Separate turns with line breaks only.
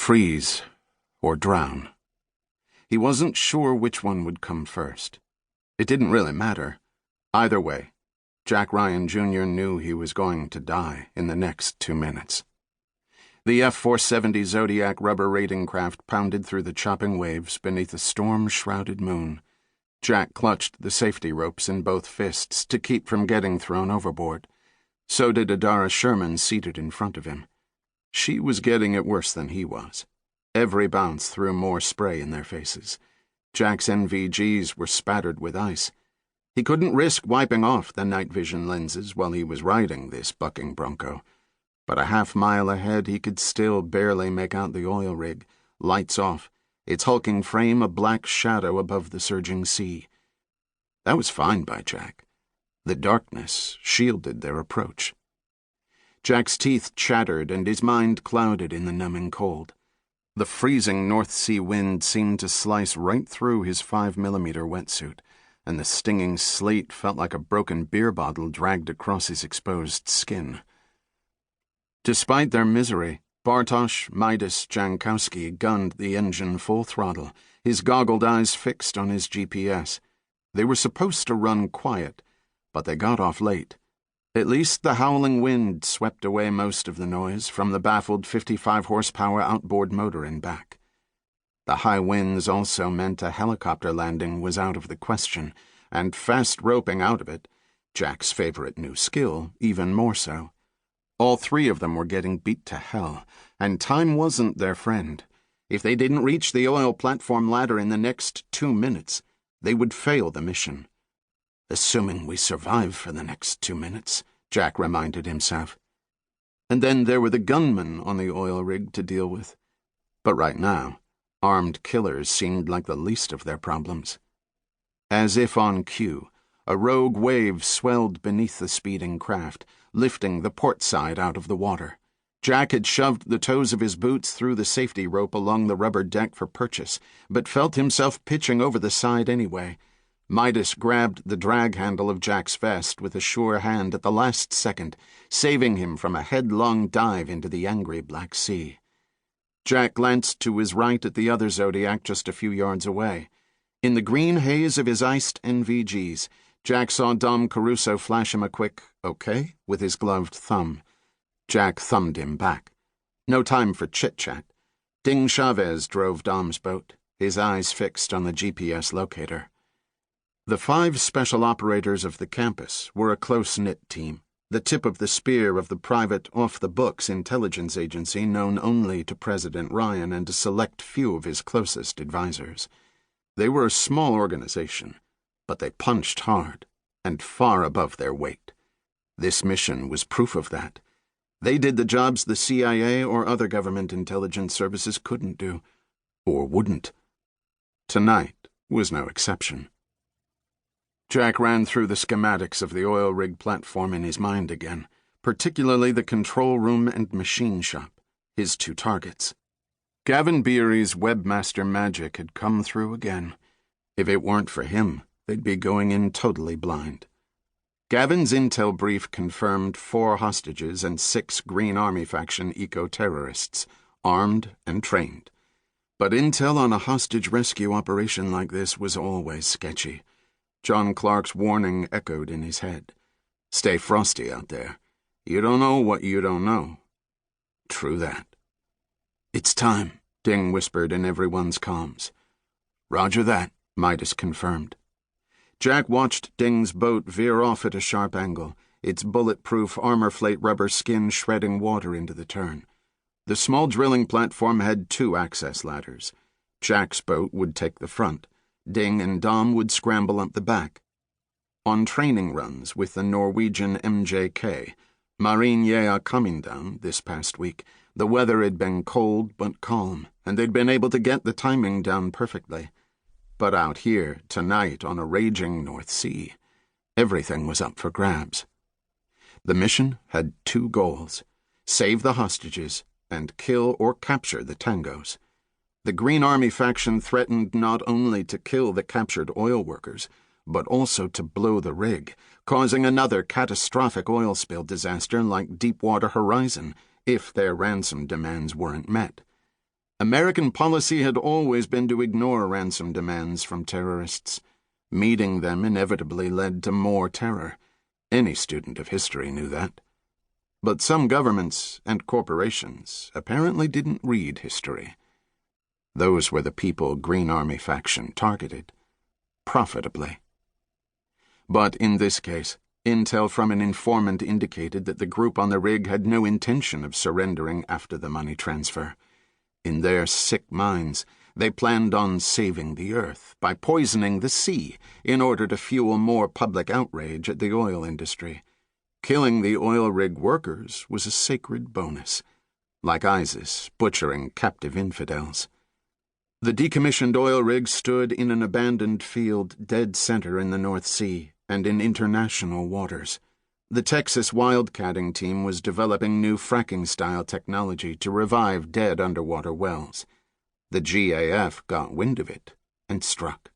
Freeze or drown. He wasn't sure which one would come first. It didn't really matter. Either way, Jack Ryan Jr. knew he was going to die in the next 2 minutes. The F-470 Zodiac rubber raiding craft pounded through the chopping waves beneath a storm-shrouded moon. Jack clutched the safety ropes in both fists to keep from getting thrown overboard. So did Adara Sherman seated in front of him. She was getting it worse than he was. Every bounce threw more spray in their faces. Jack's NVGs were spattered with ice. He couldn't risk wiping off the night vision lenses while he was riding this bucking bronco. But a half-mile ahead he could still barely make out the oil rig, lights off, its hulking frame a black shadow above the surging sea. That was fine by Jack. The darkness shielded their approach. Jack's teeth chattered and his mind clouded in the numbing cold. The freezing North Sea wind seemed to slice right through his 5mm wetsuit, and the stinging sleet felt like a broken beer bottle dragged across his exposed skin. Despite their misery, Bartosz Midas Jankowski gunned the engine full throttle, his goggled eyes fixed on his GPS. They were supposed to run quiet, but they got off late. At least the howling wind swept away most of the noise from the baffled 55-horsepower outboard motor and back. The high winds also meant a helicopter landing was out of the question, and fast roping out of it, Jack's favorite new skill, even more so. All three of them were getting beat to hell, and time wasn't their friend. If they didn't reach the oil platform ladder in the next 2 minutes, they would fail the mission. Assuming we survive for the next 2 minutes, Jack reminded himself. And then there were the gunmen on the oil rig to deal with. But right now, armed killers seemed like the least of their problems. As if on cue, a rogue wave swelled beneath the speeding craft, lifting the port side out of the water. Jack had shoved the toes of his boots through the safety rope along the rubber deck for purchase, but felt himself pitching over the side anyway. Midas grabbed the drag handle of Jack's vest with a sure hand at the last second, saving him from a headlong dive into the angry Black Sea. Jack glanced to his right at the other Zodiac just a few yards away. In the green haze of his iced NVGs, Jack saw Dom Caruso flash him a quick, "Okay," with his gloved thumb. Jack thumbed him back. No time for chit-chat. Ding Chavez drove Dom's boat, his eyes fixed on the GPS locator. The 5 special operators of the campus were a close-knit team, the tip of the spear of the private, off-the-books intelligence agency known only to President Ryan and a select few of his closest advisors. They were a small organization, but they punched hard, and far above their weight. This mission was proof of that. They did the jobs the CIA or other government intelligence services couldn't do, or wouldn't. Tonight was no exception. Jack ran through the schematics of the oil rig platform in his mind again, particularly the control room and machine shop, his 2 targets. Gavin Beery's webmaster magic had come through again. If it weren't for him, they'd be going in totally blind. Gavin's intel brief confirmed 4 hostages and 6 Green Army faction eco-terrorists, armed and trained. But intel on a hostage rescue operation like this was always sketchy. John Clark's warning echoed in his head. Stay frosty out there. You don't know what you don't know. True that. It's time, Ding whispered in everyone's comms. Roger that, Midas confirmed. Jack watched Ding's boat veer off at a sharp angle, its bulletproof armor-plate rubber skin shredding water into the turn. The small drilling platform had 2 access ladders. Jack's boat would take the front. Ding and Dom would scramble up the back. On training runs with the Norwegian MJK, Marinjea coming down this past week, the weather had been cold but calm, and they'd been able to get the timing down perfectly. But out here, tonight, on a raging North Sea, everything was up for grabs. The mission had 2 goals: save the hostages and kill or capture the tangos. The Green Army faction threatened not only to kill the captured oil workers, but also to blow the rig, causing another catastrophic oil spill disaster like Deepwater Horizon if their ransom demands weren't met. American policy had always been to ignore ransom demands from terrorists. Meeting them inevitably led to more terror. Any student of history knew that. But some governments and corporations apparently didn't read history. Those were the people Green Army faction targeted, profitably. But in this case, intel from an informant indicated that the group on the rig had no intention of surrendering after the money transfer. In their sick minds, they planned on saving the earth by poisoning the sea in order to fuel more public outrage at the oil industry. Killing the oil rig workers was a sacred bonus, like ISIS butchering captive infidels. The decommissioned oil rig stood in an abandoned field dead center in the North Sea and in international waters. The Texas wildcatting team was developing new fracking-style technology to revive dead underwater wells. The GAF got wind of it and struck.